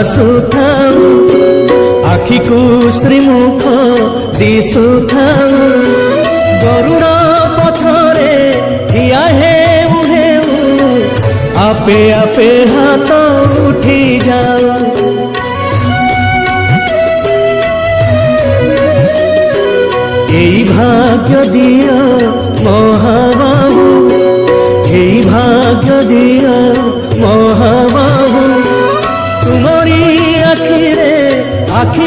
ଆସୁଥାଉ ଆଖିକୁ ଶ୍ରୀମୁଖ ଦିଶୁଥାଉ ଗରୁଡ଼ ପଛରେ ଠିଆ ହେଉ ହେଉ ଆପେ ଆପେ ହାତ ଉଠି ଯାଉ। এই ভাগ্য দিও মহাবাহু এই ভাগ্য দিও মহাবাহু তুমরি আখিরে আখি